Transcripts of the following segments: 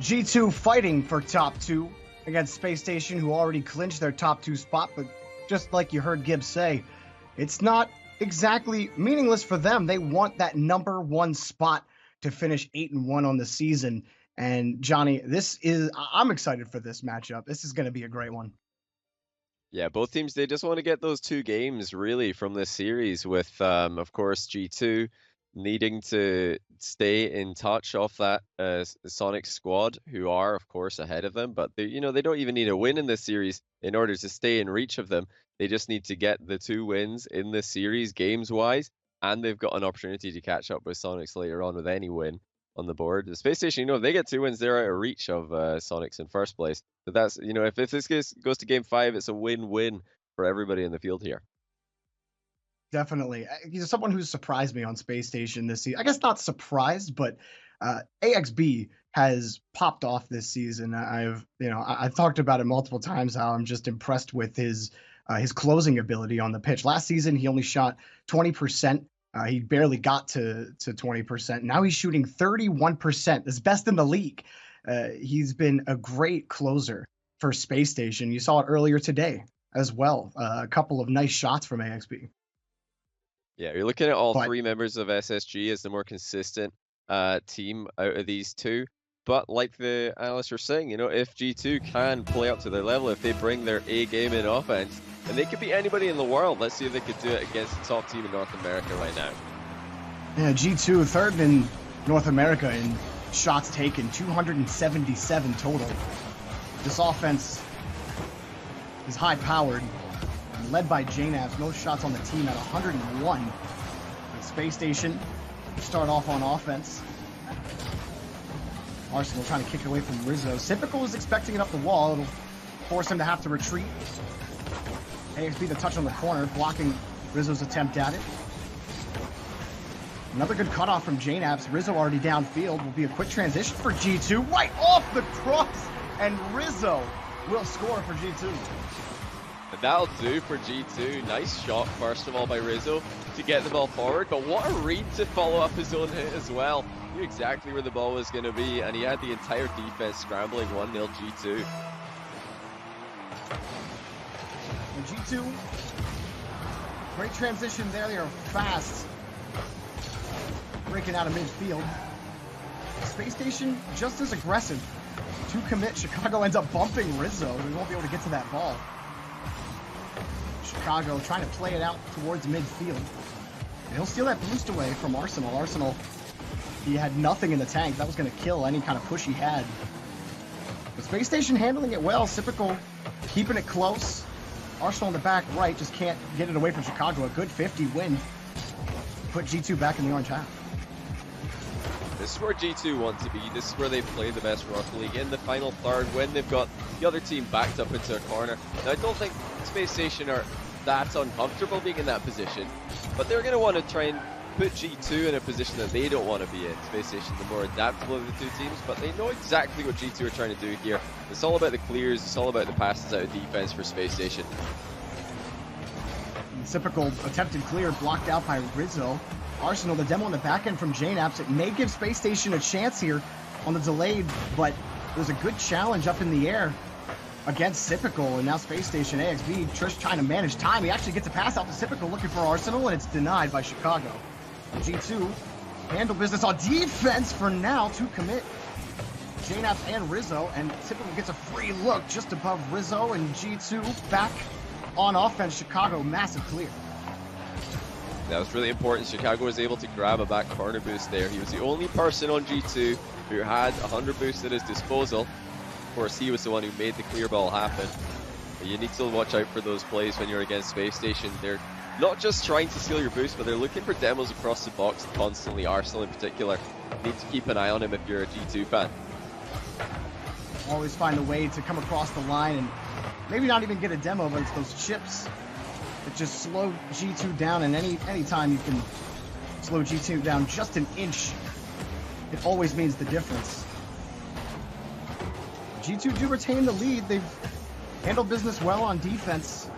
G2 fighting for top 2 against Spacestation, who already clinched their top 2 spot, but just like you heard Gibbs say, it's not exactly meaningless for them. They want that number 1 spot to finish 8-1 on the season. And Johnny, I'm excited for this matchup. This is going to be a great one. Yeah, both teams, they just want to get those 2 games really from this series with, of course, G2 needing to stay in touch off that Sonic squad, who are, of course, ahead of them. But, they don't even need a win in this series in order to stay in reach of them. They just need to get the 2 wins in this series, games-wise, and they've got an opportunity to catch up with Sonics later on with any win on the board. The Spacestation, if they get 2 wins, they're out of reach of Sonics in first place. So that's, if this goes to game 5, it's a win-win for everybody in the field here. Definitely. He's someone who's surprised me on Spacestation this season. I guess not surprised, but AXB has popped off this season. I've talked about it multiple times, how I'm just impressed with his closing ability on the pitch. Last season, he only shot 20%. He barely got to 20%. Now he's shooting 31%. That's best in the league. He's been a great closer for Spacestation. You saw it earlier today as well. A couple of nice shots from AXB. Yeah, you're looking at all 3 members of SSG as the more consistent team out of these 2. But like the analysts were saying, if G2 can play up to their level, if they bring their A game in offense, and they could beat anybody in the world. Let's see if they could do it against the top team in North America right now. Yeah, G2 third in North America in shots taken, 277 total. This offense is high-powered, led by JNAVs, most shots on the team at 101. And Spacestation start off on offense. Arsenal trying to kick it away from Rizzo. Typical is expecting it up the wall. It'll force him to have to retreat. AXB the touch on the corner, blocking Rizzo's attempt at it. Another good cutoff from JNAVs. Rizzo already downfield. Will be a quick transition for G2. Right off the cross, and Rizzo will score for G2. That'll do for G2. Nice shot, first of all, by Rizzo to get the ball forward. But what a read to follow up his own hit as well. He knew exactly where the ball was going to be, and he had the entire defense scrambling. 1-0 G2. And G2, great transition there. They are fast, breaking out of midfield. Spacestation just as aggressive. 2 commit. Chicago ends up bumping Rizzo. We won't be able to get to that ball. Chicago trying to play it out towards midfield. And he'll steal that boost away from Arsenal. Arsenal, he had nothing in the tank. That was going to kill any kind of push he had. But Spacestation handling it well. Typical, keeping it close. Arsenal in the back right just can't get it away from Chicago. A good 50 win. Put G2 back in the orange half. This is where G2 want to be. This is where they play the best Rocket League in the final third when they've got the other team backed up into a corner. Now, I don't think Spacestation are that uncomfortable being in that position, but they're going to want to try and put G2 in a position that they don't want to be in. Spacestation, the more adaptable of the 2 teams, but they know exactly what G2 are trying to do here. It's all about the clears, it's all about the passes out of defense for Spacestation. Typical attempted clear blocked out by Rizzo. Arsenal, the demo on the back end from JNAVs. It may give Spacestation a chance here on the delayed, but there's a good challenge up in the air against Typical, and now Spacestation, AXB, Trish trying to manage time. He actually gets a pass out to Typical looking for Arsenal, and it's denied by Chicago. G2 handle business on defense for now to commit. JNAVs and Rizzo, and Typical gets a free look just above Rizzo, and G2 back on offense. Chicago, massive clear. That was really important. Chicago was able to grab a back corner boost there. He was the only person on G2 who had 100 boosts at his disposal. Of course, he was the one who made the clear ball happen. But you need to watch out for those plays when you're against Spacestation. They're not just trying to steal your boost, but they're looking for demos across the box constantly. Arsenal in particular. You need to keep an eye on him if you're a G2 fan. Always find a way to come across the line and maybe not even get a demo, but it's those chips that just slow G2 down. And any time you can slow G2 down just an inch, it always means the difference. G2 do retain the lead. They've handled business well on defense.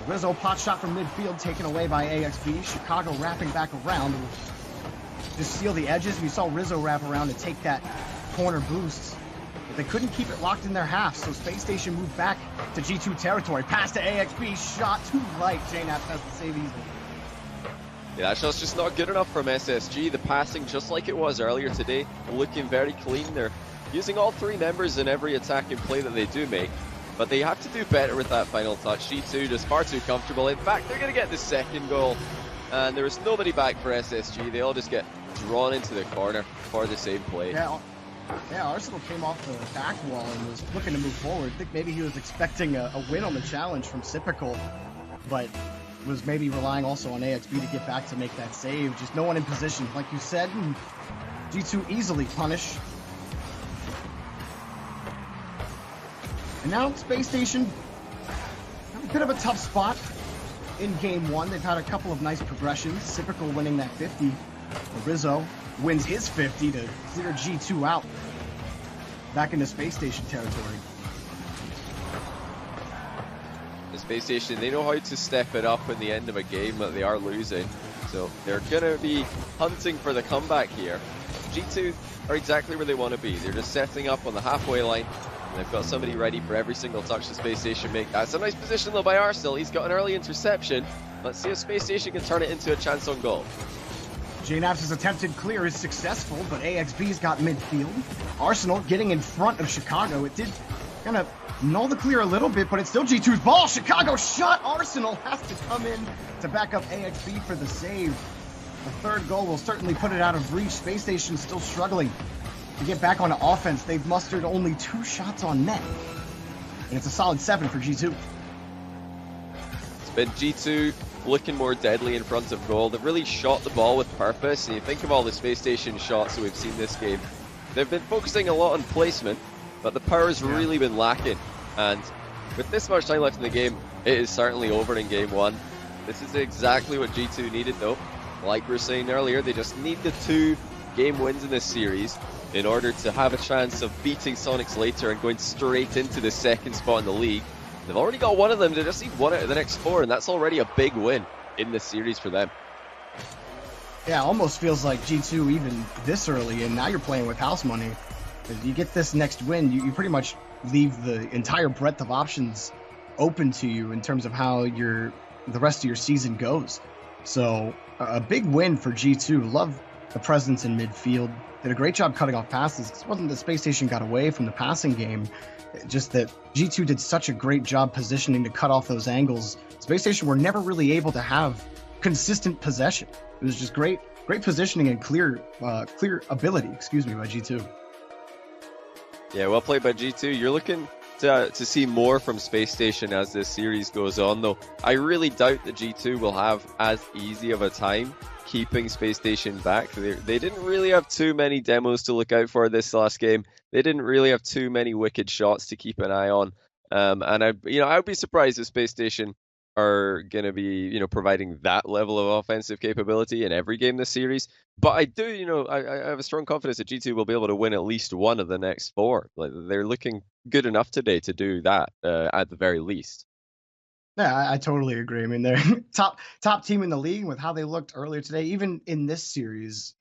Rizzo pot shot from midfield taken away by AXB. Chicago wrapping back around. Just steal the edges. We saw Rizzo wrap around and take that corner boost, but they couldn't keep it locked in their half, so Space Station moved back to G2 territory. Pass to AXB, shot too light. JNAP has to save easily. Yeah, that shot's just not good enough from SSG. The passing, just like it was earlier today, looking very clean. They're using all three members in every attacking play that they do make, but they have to do better with that final touch. G2 just far too comfortable. In fact, they're going to get the second goal, and there is nobody back for SSG. They all just get drawn into the corner for the same play. Yeah, Arsenal came off the back wall and was looking to move forward. I think maybe he was expecting a win on the challenge from Sypical, but was maybe relying also on AXB to get back to make that save. Just no one in position, like you said, and G2 easily punish. And now Space Station, a bit of a tough spot in game one. They've had a couple of nice progressions. Sypical winning that 50. Rizzo wins his 50 to clear G2 out. Back into Space Station territory. The Space Station, they know how to step it up in the end of a game that they are losing. So they're going to be hunting for the comeback here. G2 are exactly where they want to be. They're just setting up on the halfway line. And they've got somebody ready for every single touch the Space Station make. That's a nice position though by Arsenal. He's got an early interception. Let's see if Space Station can turn it into a chance on goal. JNAP's attempted clear is successful, but AXB's got midfield. Arsenal getting in front of Chicago. It did kind of null the clear a little bit, but it's still G2's ball. Chicago shot. Arsenal has to come in to back up AXB for the save. The third goal will certainly put it out of reach. Space Station still struggling to get back onto offense. They've mustered only 2 shots on net, and it's a solid 7 for G2. It's been G2 looking more deadly in front of goal. They've really shot the ball with purpose, and you think of all the Space Station shots that we've seen this game. They've been focusing a lot on placement, but the power's really been lacking. And with this much time left in the game, it is certainly over in game one. This is exactly what G2 needed though. Like we were saying earlier, they just need the 2 game wins in this series in order to have a chance of beating Sonics later and going straight into the second spot in the league. They've already got one of them. They just need 1 out of the next 4, and that's already a big win in this series for them. Yeah, almost feels like G2 even this early, and now you're playing with house money. If you get this next win, you pretty much leave the entire breadth of options open to you in terms of how the rest of your season goes. So a big win for G2. Love the presence in midfield. Did a great job cutting off passes. It wasn't that Space Station got away from the passing game, just that G2 did such a great job positioning to cut off those angles. Space Station were never really able to have consistent possession. It was just great positioning and clear ability, by G2. Yeah, well played by G2. You're looking to see more from Space Station as this series goes on, though. I really doubt that G2 will have as easy of a time keeping Space Station back. They didn't really have too many demos to look out for this last game. They didn't really have too many wicked shots to keep an eye on. And I would be surprised if Space Station are going to be, providing that level of offensive capability in every game this series. But I do, I have a strong confidence that G2 will be able to win at least 1 of the next 4. Like, they're looking good enough today to do that at the very least. Yeah, I totally agree. I mean, they're top team in the league with how they looked earlier today. Even in this series,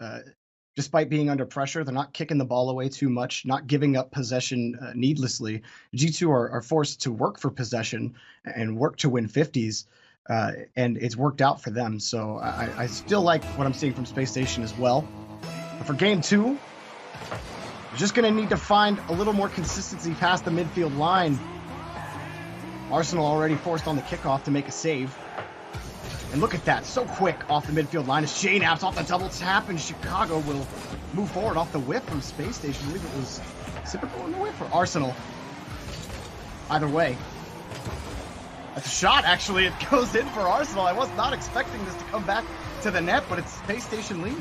despite being under pressure, they're not kicking the ball away too much, not giving up possession needlessly. G2 are forced to work for possession and work to win 50s, and it's worked out for them. So I still like what I'm seeing from Space Station as well. But for game 2, you're just going to need to find a little more consistency past the midfield line. Arsenal already forced on the kickoff to make a save. And look at that, so quick off the midfield line as JNAP's off the double tap, and Chicago will move forward off the whip from Space Station. I believe it was Sypical in the whip for Arsenal. Either way. That's a shot, actually. It goes in for Arsenal. I was not expecting this to come back to the net, but it's Space Station lead.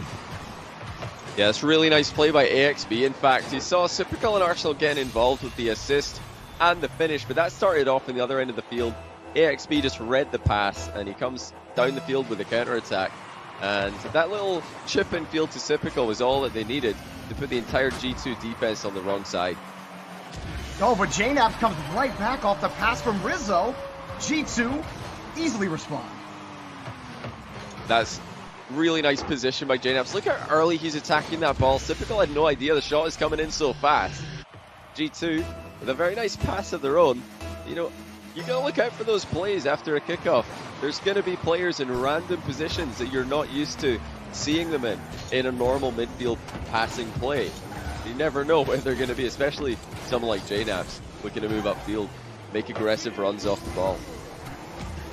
Yeah, it's really nice play by AXB. In fact, you saw Sypical and Arsenal getting involved with the assist and the finish, but that started off in the other end of the field. AXB just read the pass, and he comes down the field with a counter-attack. And that little chip in field to Sypical was all that they needed to put the entire G2 defense on the wrong side. Oh, but JNAP comes right back off the pass from Rizzo. G2 easily respond. That's Really nice position by Jnaps. Look how early he's attacking that ball. Typical had no idea the shot is coming in so fast. G2 with a very nice pass of their own. You know, you gotta look out for those plays after a kickoff. There's gonna be players in random positions that you're not used to seeing them in a normal midfield passing play. You never know where they're gonna be, especially someone like Jnaps looking to move upfield, make aggressive runs off the ball.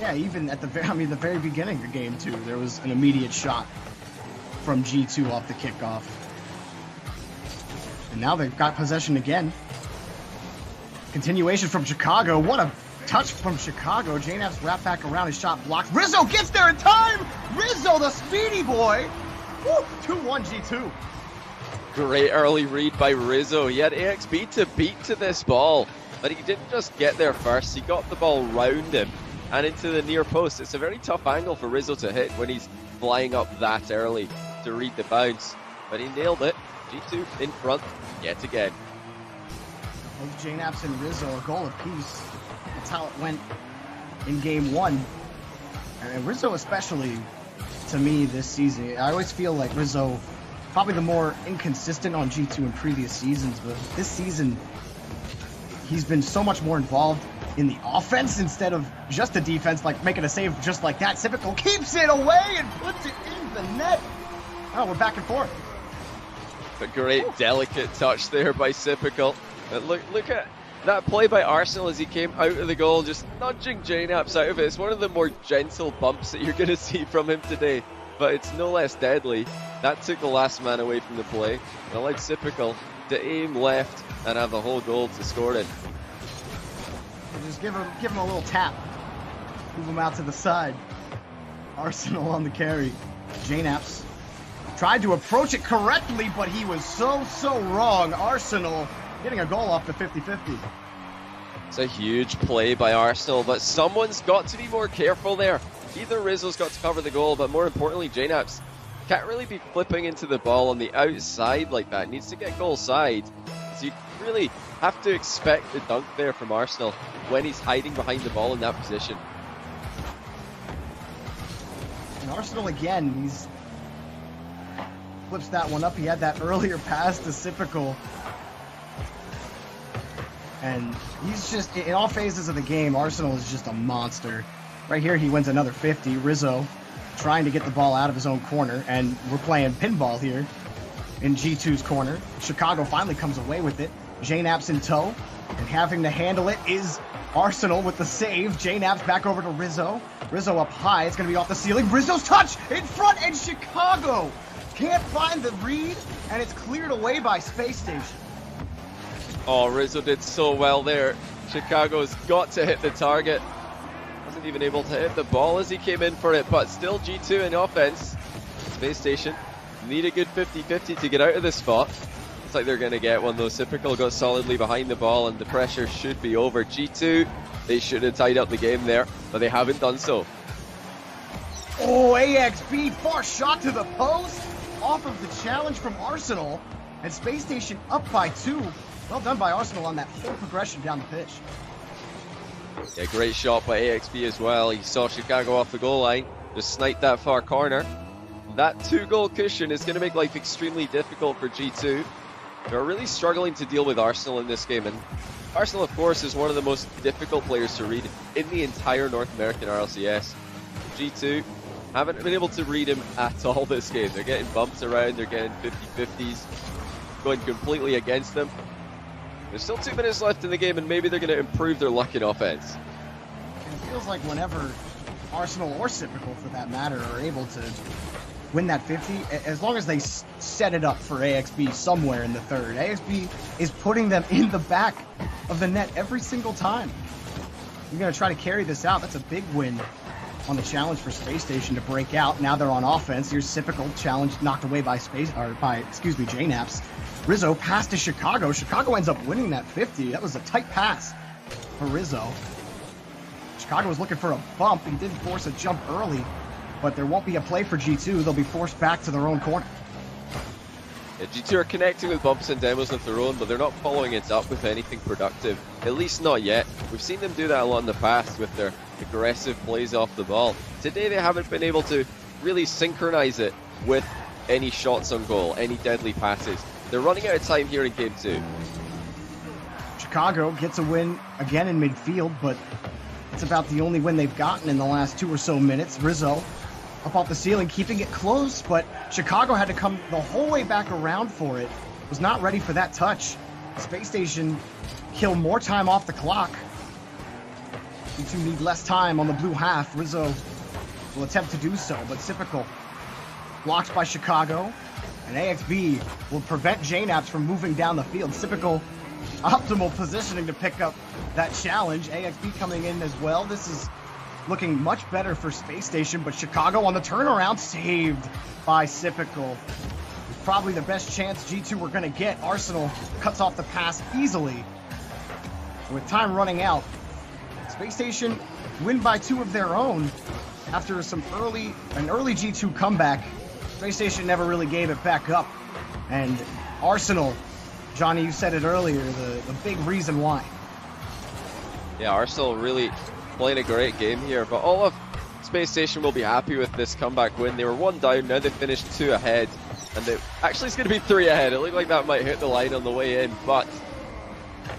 Yeah, even at the very beginning of game 2, there was an immediate shot from G2 off the kickoff. And now they've got possession again. Continuation from Chicago. What a touch from Chicago. Jnaps wrapped back around, his shot blocked. Rizzo gets there in time! Rizzo, the speedy boy! Woo! 2-1 G2. Great early read by Rizzo. He had AXB to beat to this ball, but he didn't just get there first. He got the ball round him and into the near post. It's a very tough angle for Rizzo to hit when he's flying up that early to read the bounce, but he nailed it. G2 in front yet again. Both Jnaps and Rizzo a goal apiece. That's how it went in game 1. And Rizzo especially, to me, this season, I always feel like Rizzo probably the more inconsistent on G2 in previous seasons, but this season he's been so much more involved in the offense instead of just the defense, like making a save just like that. Sipical keeps it away and puts it in the net. Oh, we're back and forth. A great delicate touch there by Sipical. And look at that play by Arsenal as he came out of the goal, just nudging Jnaps out of it. It's one of the more gentle bumps that you're going to see from him today, but it's no less deadly. That took the last man away from the play and allowed Sipical to aim left and have the whole goal to score it. Just give him a little tap. Move him out to the side. Arsenal on the carry. Jnaps tried to approach it correctly, but he was so wrong. Arsenal getting a goal off the 50-50. It's a huge play by Arsenal, but someone's got to be more careful there. Either Rizzo's got to cover the goal, but more importantly, Jnaps can't really be flipping into the ball on the outside like that. Needs to get goal side. So you really have to expect the dunk there from Arsenal when he's hiding behind the ball in that position. And Arsenal again, he's flips that one up. He had that earlier pass to Sipical. And he's just, in all phases of the game, Arsenal is just a monster. Right here, he wins another 50. Rizzo trying to get the ball out of his own corner, and we're playing pinball here in G2's corner. Chicago finally comes away with it. Jnaps in tow, and having to handle it is Arsenal with the save. Jnaps back over to Rizzo. Rizzo up high, it's going to be off the ceiling. Rizzo's touch in front, and Chicago can't find the read, and it's cleared away by Spacestation. Oh, Rizzo did so well there. Chicago's got to hit the target. Wasn't even able to hit the ball as he came in for it, but still G2 in offense. Spacestation need a good 50-50 to get out of this spot. Looks like they're going to get one though. Sipical got solidly behind the ball and the pressure should be over. G2, they should have tied up the game there, but they haven't done so. Oh, AXB, far shot to the post. Off of the challenge from Arsenal. And Spacestation up by 2. Well done by Arsenal on that whole progression down the pitch. Yeah, great shot by AXB as well. He saw Chicago off the goal line, just sniped that far corner. That 2-goal cushion is going to make life extremely difficult for G2. They're really struggling to deal with Arsenal in this game, and Arsenal, of course, is one of the most difficult players to read in the entire North American RLCS. G2 haven't been able to read him at all this game. They're getting bumps around, they're getting 50-50s, going completely against them. There's still 2 minutes left in the game, and maybe they're going to improve their luck in offense. And it feels like whenever Arsenal or Sipical, for that matter, are able to win that 50, as long as they set it up for AXB somewhere in the third, AXB is putting them in the back of the net every single time. You're going to try to carry this out. That's a big win on the challenge for Spacestation to break out. Now they're on offense. Here's Sipical, challenge knocked away by Jnaps. Rizzo pass to Chicago. Chicago ends up winning that 50. That was a tight pass for Rizzo. Chicago was looking for a bump. He did force a jump early, but there won't be a play for G2. They'll be forced back to their own corner. Yeah, G2 are connecting with bumps and demos of their own, but they're not following it up with anything productive. At least not yet. We've seen them do that a lot in the past with their aggressive plays off the ball. Today they haven't been able to really synchronize it with any shots on goal, any deadly passes. They're running out of time here in game 2. Chicago gets a win again in midfield, but it's about the only win they've gotten in the last 2 or so minutes. Rizzo up off the ceiling, keeping it close, but Chicago had to come the whole way back around for it. Was not ready for that touch. Space Station kill more time off the clock. G2 need less time on the blue half. Rizzo will attempt to do so, but Typical blocked by Chicago, and AXB will prevent JNAPS from moving down the field. Typical optimal positioning to pick up that challenge. AXB coming in as well. This is looking much better for Space Station, but Chicago on the turnaround, saved by Typical. Probably the best chance G2 were going to get. Arsenal cuts off the pass easily. With time running out, Space Station win by 2 of their own after an early G2 comeback. Space Station never really gave it back up. And Arsenal, Johnny, you said it earlier, the big reason why. Yeah, Arsenal really playing a great game here, but all of Space Station will be happy with this comeback win. They were 1 down, now they finished 2 ahead. And actually it's going to be 3 ahead. It looked like that might hit the line on the way in, but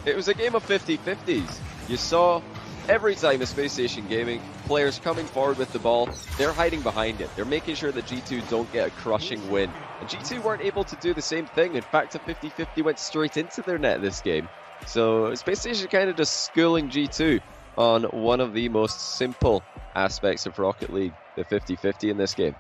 it was a game of 50-50s. You saw every time a Space Station Gaming players coming forward with the ball, they're hiding behind it. They're making sure that G2 don't get a crushing win. And G2 weren't able to do the same thing. In fact, a 50-50 went straight into their net this game. So Space Station kind of just schooling G2 on one of the most simple aspects of Rocket League, the 50-50 in this game.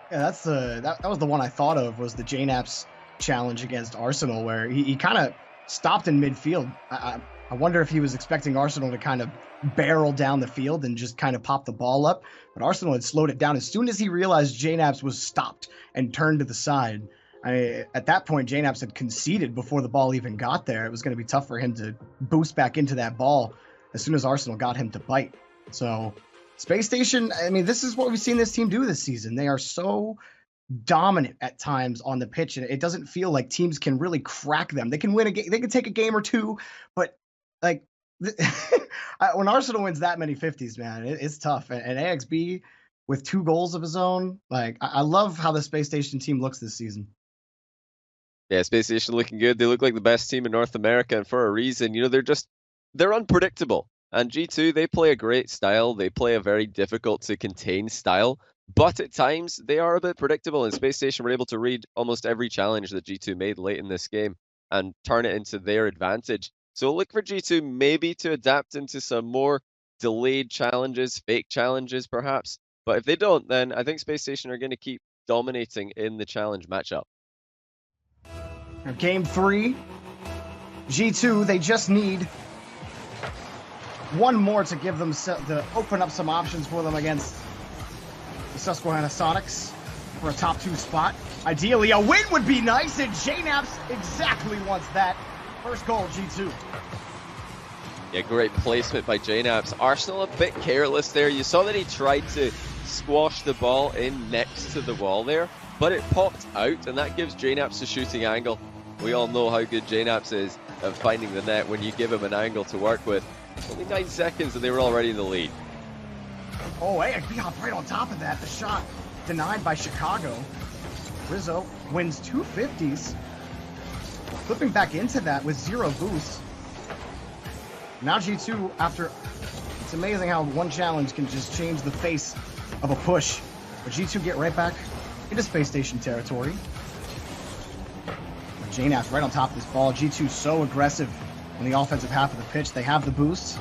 Yeah, that's that was the one I thought of, was the JNAPS challenge against Arsenal, where he kind of stopped in midfield. I wonder if he was expecting Arsenal to kind of barrel down the field and just kind of pop the ball up, but Arsenal had slowed it down as soon as he realized JNAPS was stopped and turned to the side. At that point, JNAPS had conceded before the ball even got there. It was going to be tough for him to boost back into that ball as soon as Arsenal got him to bite. So Space Station, I mean, this is what we've seen this team do this season. They are so dominant at times on the pitch, and it doesn't feel like teams can really crack them. They can win a game, they can take a game or two, but like when Arsenal wins that many 50s, man, it's tough. And AXB with 2 goals of his own, like I love how the Space Station team looks this season. Yeah, Space Station looking good. They look like the best team in North America, and for a reason. You know, they're unpredictable. And G2, they play a great style. They play a very difficult to contain style, but at times they are a bit predictable, and Space Station were able to read almost every challenge that G2 made late in this game and turn it into their advantage. So look for G2 maybe to adapt into some more delayed challenges, fake challenges perhaps. But if they don't, then I think Space Station are going to keep dominating in the challenge matchup. Game 3, G2, they just need one more to give them to open up some options for them against the Susquehanna Sonics for a top 2 spot. Ideally, a win would be nice, and JNAPS exactly wants that. First goal, G2. Yeah, great placement by JNAPS. Arsenal a bit careless there. You saw that he tried to squash the ball in next to the wall there, but it popped out, and that gives JNAPS a shooting angle. We all know how good JNAPS is at finding the net when you give him an angle to work with. Only 9 seconds and they were already in the lead. Oh, AXB hopped right on top of that. The shot denied by Chicago. Rizzo wins 2 50s. Flipping back into that with 0 boost. Now G2, it's amazing how one challenge can just change the face of a push. But G2 get right back into Space Station territory. JNAPS right on top of this ball. G2 so aggressive on the offensive half of the pitch. They have the boost.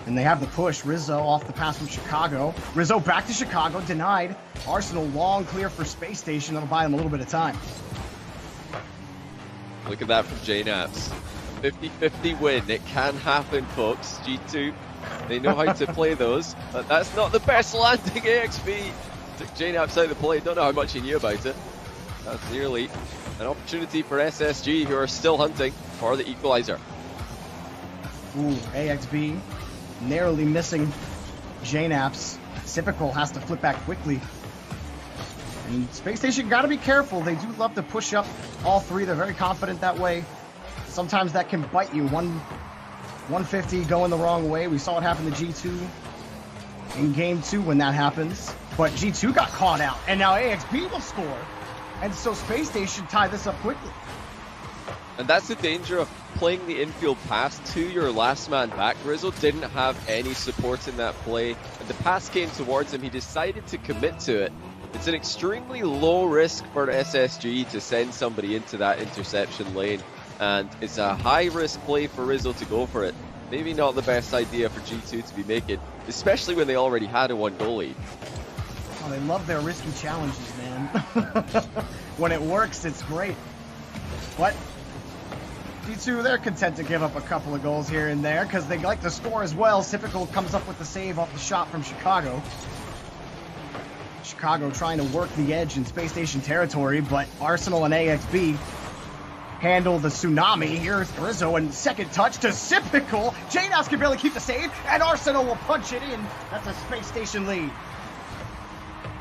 And they have the push. Rizzo off the pass from Chicago. Rizzo back to Chicago. Denied. Arsenal long clear for Space Station. That'll buy them a little bit of time. Look at that from JNAPS. 50-50 win. It can happen, folks. G2, they know how to play those. But that's not the best landing. AXB took JNAPS out of the play. Don't know how much he knew about it. That's nearly an opportunity for SSG, who are still hunting for the equalizer. Ooh, AXB narrowly missing JNAPS. Typical has to flip back quickly. And Space Station got to be careful. They do love to push up all 3. They're very confident that way. Sometimes that can bite you. 150 going the wrong way. We saw it happen to G2 in game 2 when that happens. but G2 got caught out, and now AXB will score. And so Space Station tie this up quickly. And that's the danger of playing the infield pass to your last man back. Rizzo didn't have any support in that play, and the pass came towards him. He decided to commit to it. It's an extremely low risk for SSG to send somebody into that interception lane, and it's a high risk play for Rizzo to go for it. Maybe not the best idea for G2 to be making, especially when they already had a 1-goal lead. Oh, they love their risky challenges, man. When it works, it's great. What? G2, they're content to give up a couple of goals here and there because they like to score as well. Typical comes up with the save off the shot from Chicago. Chicago trying to work the edge in Space Station territory, but Arsenal and AXB handle the tsunami. Here's Rizzo, and second touch to Typical. J-Nows can barely keep the save, and Arsenal will punch it in. That's a Space Station lead.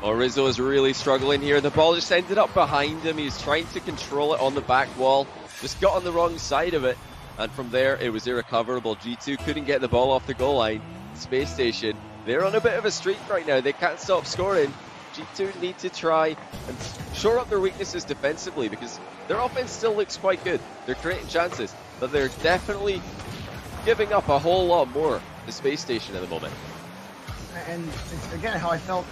Oh, Rizzo is really struggling here. The ball just ended up behind him. He's trying to control it on the back wall. Just got on the wrong side of it, and from there it was irrecoverable. G2 couldn't get the ball off the goal line. Space Station, they're on a bit of a streak right now. They can't stop scoring. G2 need to try and shore up their weaknesses defensively because their offense still looks quite good. They're creating chances, but they're definitely giving up a whole lot more to Space Station at the moment. And it's, again, how I felt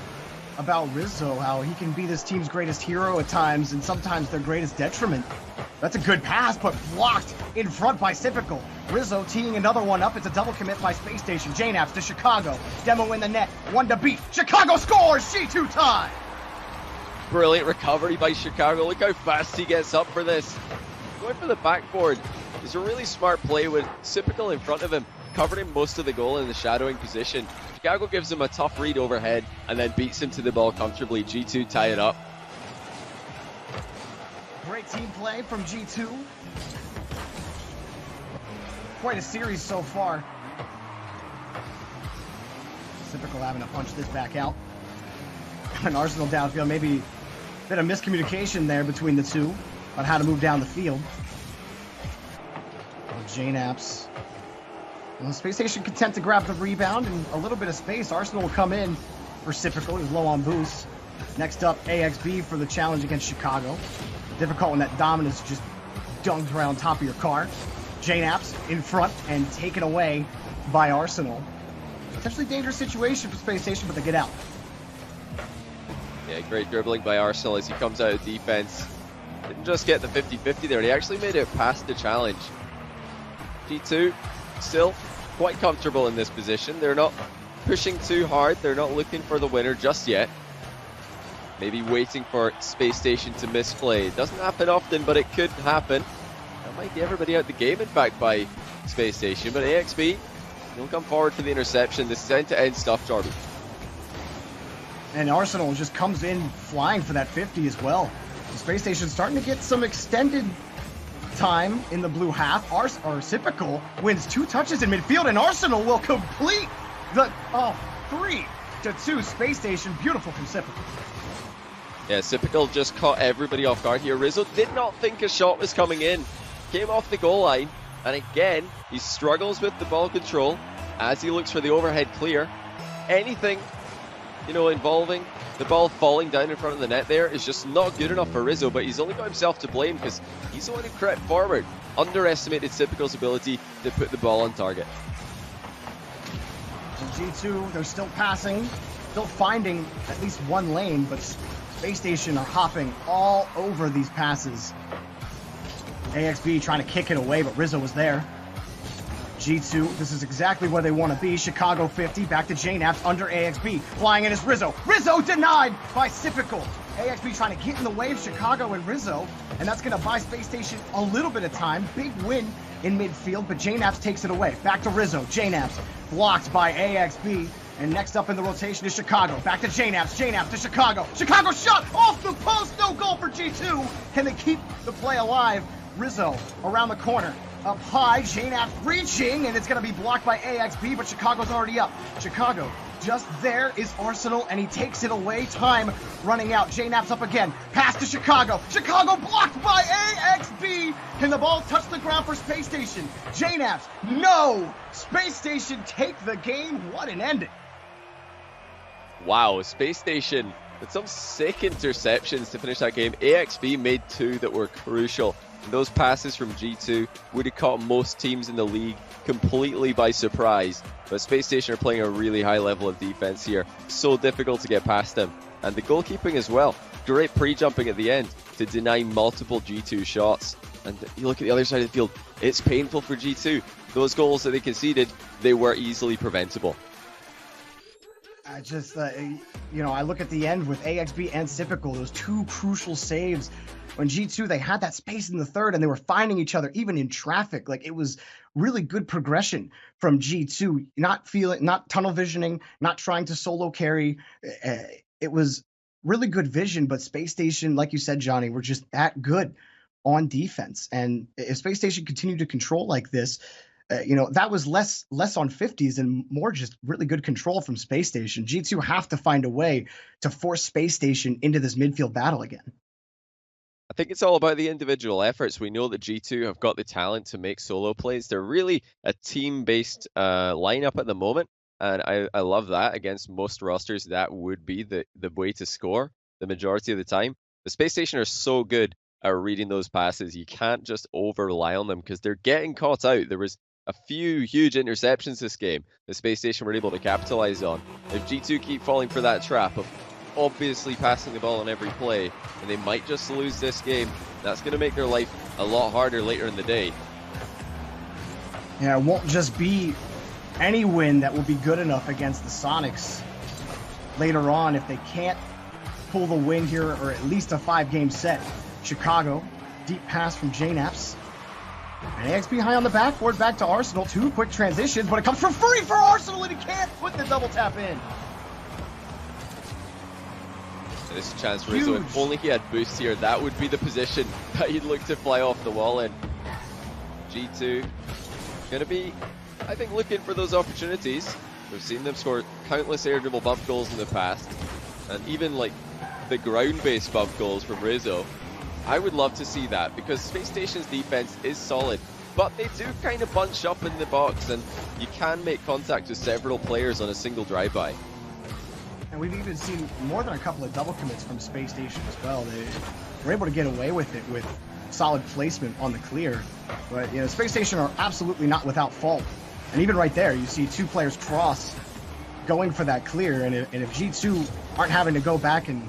about Rizzo, how he can be this team's greatest hero at times and sometimes their greatest detriment. That's a good pass, but blocked in front by Typical. Rizzo teeing another one up. It's a double commit by Space Station. J-Naps to Chicago. Demo in the net. 1 to beat. Chicago scores! G2 tie! Brilliant recovery by Chicago. Look how fast he gets up for this. Going for the backboard. It's a really smart play with Typical in front of him, covering most of the goal in the shadowing position. Chicago gives him a tough read overhead and then beats him to the ball comfortably. G2 tie it up. Great team play from G2. Quite a series so far. Typical having to punch this back out. And Arsenal downfield, maybe a bit of miscommunication there between the two on how to move down the field. J-Naps. Well, Space Station content to grab the rebound and a little bit of space. Arsenal will come in for Typical. He's low on boost. Next up, AXB for the challenge against Chicago. Difficult when that dominance just dunked around top of your car. J-Naps in front and taken away by Arsenal. Potentially dangerous situation for Space Station, but they get out. Yeah, great dribbling by Arsenal as he comes out of defense. Didn't just get the 50-50 there, he actually made it past the challenge. G2 still quite comfortable in this position. They're not pushing too hard. They're not looking for the winner just yet. Maybe waiting for Space Station to misplay. It doesn't happen often, but it could happen. That might get everybody out the game, in fact, by Space Station. But AXB, they'll come forward for the interception. This is end-to-end stuff, Jordan. And Arsenal just comes in flying for that 50 as well. The Space Station starting to get some extended time in the blue half. Typical wins 2 touches in midfield, and Arsenal will complete the 3-2 Space Station. Beautiful from Typical. Yeah, Typical just caught everybody off guard here. Rizzo did not think a shot was coming in. Came off the goal line, and again, he struggles with the ball control as he looks for the overhead clear. Anything, involving the ball falling down in front of the net there is just not good enough for Rizzo, but he's only got himself to blame because he's the one who crept forward. Underestimated Typical's ability to put the ball on target. G2, they're still passing, still finding at least one lane, but Space Station are hopping all over these passes. AXB trying to kick it away, but Rizzo was there. G2, this is exactly where they want to be. Chicago 50, back to J-Naps under AXB. Flying in is Rizzo. Rizzo denied by Typical. AXB trying to get in the way of Chicago and Rizzo, and that's going to buy Space Station a little bit of time. Big win in midfield, but J-Naps takes it away. Back to Rizzo. J-Naps blocked by AXB. And next up in the rotation is Chicago. Back to J-Naps. J-Naps to Chicago. Chicago shot off the post. No goal for G2. Can they keep the play alive? Rizzo around the corner. Up high. J-Naps reaching. And it's going to be blocked by AXB, but Chicago's already up. Chicago just there is Arsenal, and he takes it away. Time running out. J-Naps up again. Pass to Chicago. Chicago blocked by AXB. Can the ball touch the ground for Space Station? J-Naps. No. Space Station take the game. What an ending. Wow, Spacestation with some sick interceptions to finish that game. AXB made 2 that were crucial. And those passes from G2 would have caught most teams in the league completely by surprise. But Spacestation are playing a really high level of defense here. So difficult to get past them. And the goalkeeping as well. Great pre-jumping at the end to deny multiple G2 shots. And you look at the other side of the field, it's painful for G2. Those goals that they conceded, they were easily preventable. I just, you know, I look at the end with AXB and Sypical, those 2 crucial saves. When G2, they had that space in the third and they were finding each other even in traffic. Like, it was really good progression from G2, not tunnel visioning, not trying to solo carry. It was really good vision, but Spacestation, like you said, Johnny, were just that good on defense. And if Spacestation continued to control like this, you know, that was less on 50s and more just really good control from Spacestation. G2 have to find a way to force Spacestation into this midfield battle again. I think it's all about the individual efforts. We know that G2 have got the talent to make solo plays. They're really a team-based lineup at the moment, and I love that. Against most rosters, that would be the way to score the majority of the time. The Spacestation are so good at reading those passes. You can't just over-rely on them because they're getting caught out. There was a few huge interceptions this game the Spacestation were able to capitalize on. If G2 keep falling for that trap of obviously passing the ball on every play, and they might just lose this game, that's going to make their life a lot harder later in the day. Yeah, it won't just be any win that will be good enough against the Sonics later on if they can't pull the win here, or at least a 5-game set. Chicago, deep pass from JNaps. And AXB high on the backboard, back to Arsenal. 2 quick transitions, but it comes for free for Arsenal, and he can't put the double tap in. This is a chance for Rizzo. If only he had boost here, that would be the position that he'd look to fly off the wall in. G2 going to be, I think, looking for those opportunities. We've seen them score countless air dribble bump goals in the past, and even like the ground-based bump goals from Rizzo. I would love to see that because Spacestation's defense is solid, but they do kind of bunch up in the box, and you can make contact with several players on a single drive-by. And we've even seen more than a couple of double commits from Spacestation as well. They were able to get away with it with solid placement on the clear. But, you know, Spacestation are absolutely not without fault. And even right there, you see 2 players cross going for that clear. And if G2 aren't having to go back and,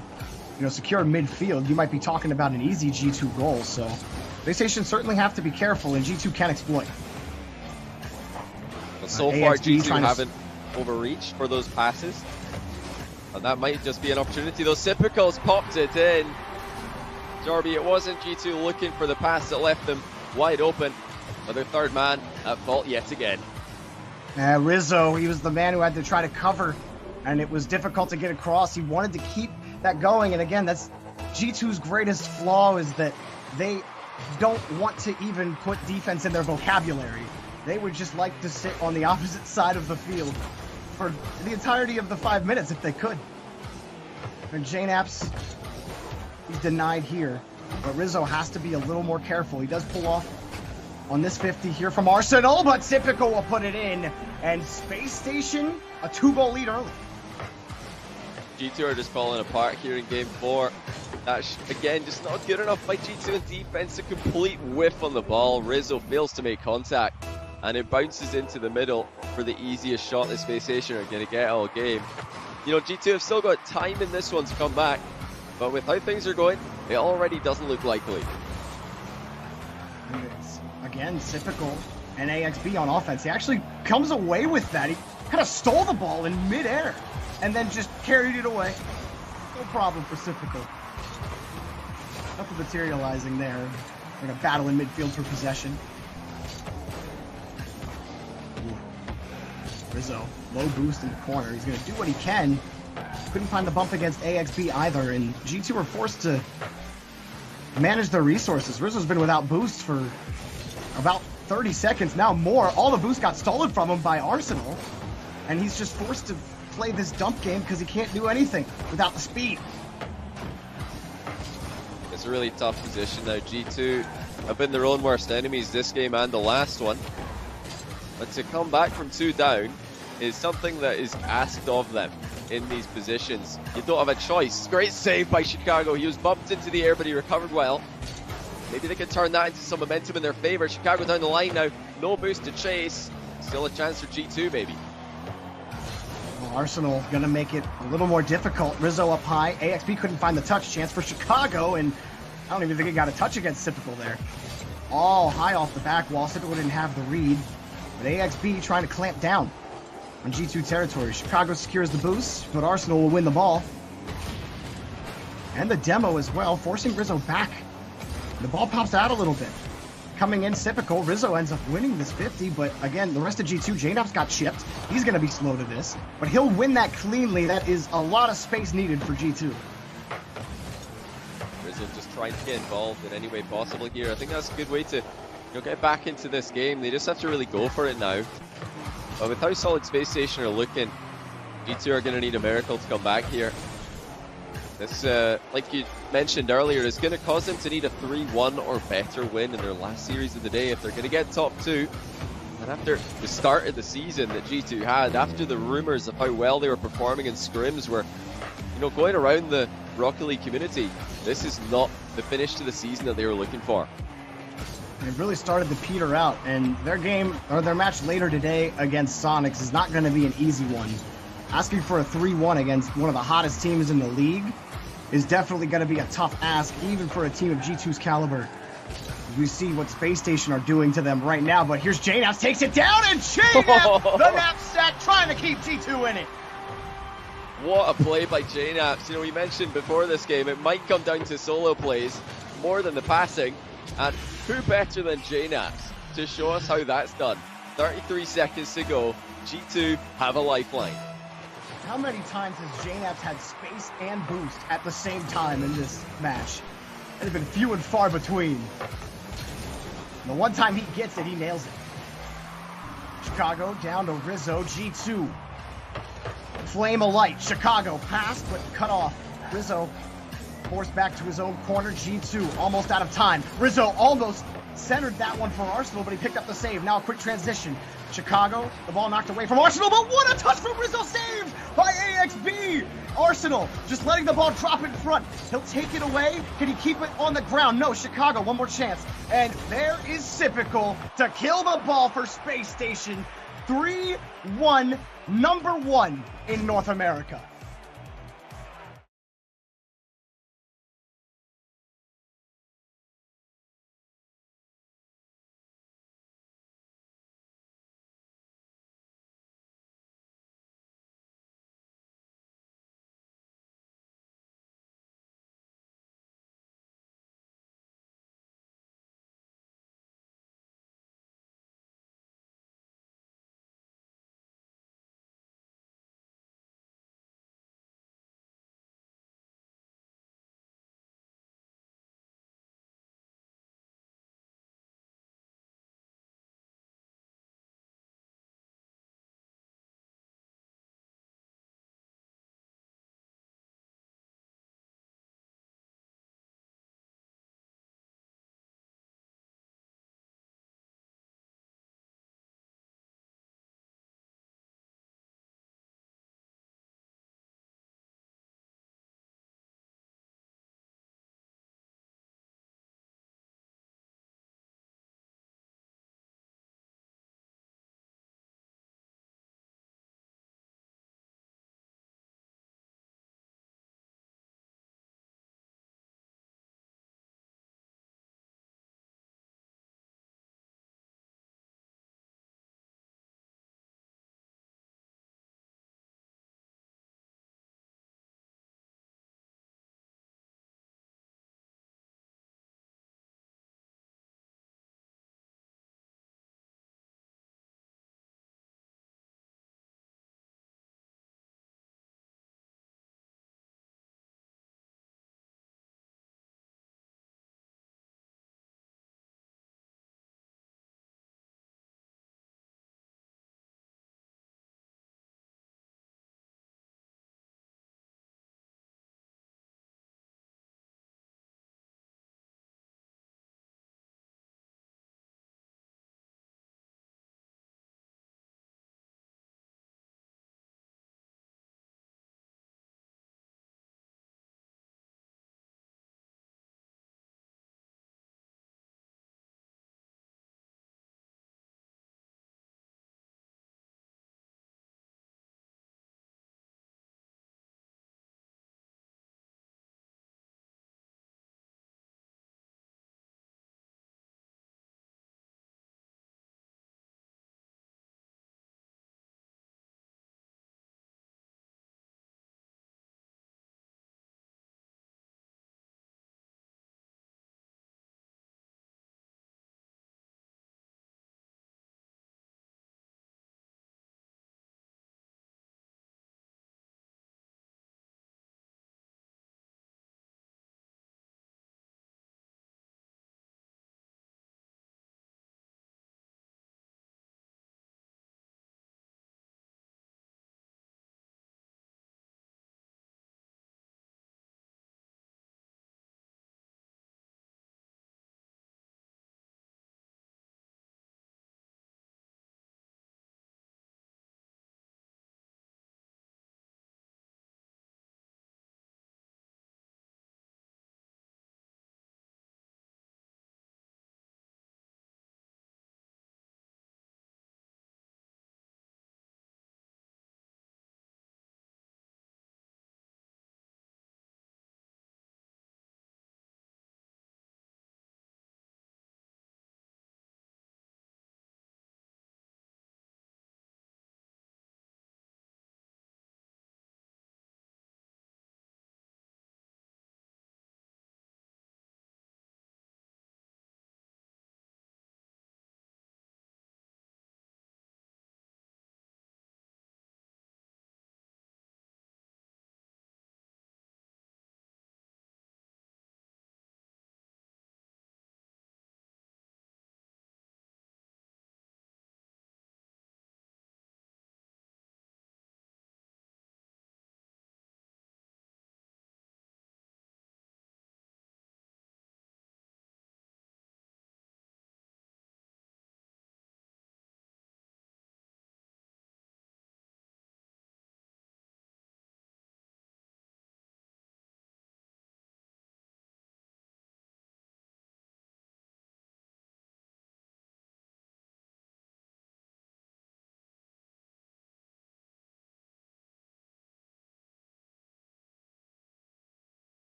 you know, secure midfield, you might be talking about an easy G2 goal. So Spacestation certainly have to be careful, and G2 can exploit. But so far, G2 haven't overreached for those passes. And that might just be an opportunity. Those Sypicals popped it in. Jarby, it wasn't G2 looking for the pass that left them wide open. But their third man at fault yet again. Rizzo, he was the man who had to try to cover, and it was difficult to get across. He wanted to keep that going, and again, that's G2's greatest flaw, is that they don't want to even put defense in their vocabulary. They would just like to sit on the opposite side of the field for the entirety of the 5 minutes if they could. And JNaps, he's denied here, but Rizzo has to be a little more careful. He does pull off on this 50 here from Arsenal, but Sypical will put it in, and Spacestation, a 2-goal lead early. G2 are just falling apart here in game 4. That's, again, just not good enough by G2 in defense. A complete whiff on the ball. Rizzo fails to make contact, and it bounces into the middle for the easiest shot that Spacestation are going to get all game. You know, G2 have still got time in this one to come back, but with how things are going, it already doesn't look likely. Again, Sypical and AXB on offense. He actually comes away with that. He kind of stole the ball in midair and then just carried it away. No problem for Sypical. Nothing materializing there. They're going to battle in midfield for possession. Rizzo, low boost in the corner. He's going to do what he can. Couldn't find the bump against AXB either, and G2 were forced to manage their resources. Rizzo's been without boost for about 30 seconds, now more. All the boost got stolen from him by Arsenal, and he's just forced to play this dump game because he can't do anything without the speed. It's a really tough position now. G2 have been their own worst enemies this game and the last one. But to come back from 2 down is something that is asked of them. in these positions. You don't have a choice. Great save by Chicago. He was bumped into the air, but he recovered well. Maybe they can turn that into some momentum in their favor. Chicago down the line now. No boost to chase. Still a chance for G2, maybe. Well, Arsenal going to make it a little more difficult. Rizzo up high. AXB couldn't find the touch. Chance for Chicago, and I don't even think he got a touch against Typical there. All high off the back wall. Typical didn't have the read, but AXB trying to clamp down on G2 territory. Chicago secures the boost, but Arsenal will win the ball. And the demo as well, forcing Rizzo back. The ball pops out a little bit. Coming in, Typical. Rizzo ends up winning this 50, but again, the rest of G2, JNAP's got chipped. He's going to be slow to this, but he'll win that cleanly. That is a lot of space needed for G2. Rizzo just trying to get involved in any way possible here. I think that's a good way to get back into this game. They just have to really go for it now. But with how solid Spacestation are looking, G2 are going to need a miracle to come back here. This, like you mentioned earlier, is going to cause them to need a 3-1 or better win in their last series of the day if they're going to get top 2. And after the start of the season that G2 had, after the rumors of how well they were performing in scrims were, going around the Rocket League community, this is not the finish to the season that they were looking for. They've really started to peter out, and their game, or their match later today against Sonics is not going to be an easy one. Asking for a 3-1 against one of the hottest teams in the league is definitely going to be a tough ask, even for a team of G2's caliber. We see what Spacestation are doing to them right now, but here's JNAPS, takes it down, and JNAPS, the knapsack, trying to keep G2 in it. What a play by JNAPS. We mentioned before this game, it might come down to solo plays more than the passing, and who better than JNAPS to show us how that's done? 33 seconds to go, G2 have a lifeline. How many times has JNAPS had space and boost at the same time in this match? It's been few and far between. The one time he gets it, he nails it. Chicago down to Rizzo, G2. Flame of light, Chicago passed but cut off. Rizzo forced back to his own corner, G2 almost out of time. Rizzo almost centered that one for Arsenal, but he picked up the save. Now a quick transition. Chicago, the ball knocked away from Arsenal, but what a touch from Rizzo, saved by AXB! Arsenal just letting the ball drop in front. He'll take it away. Can he keep it on the ground? No, Chicago, one more chance. And there is Typical to kill the ball for Spacestation. 3-1, number 1 in North America.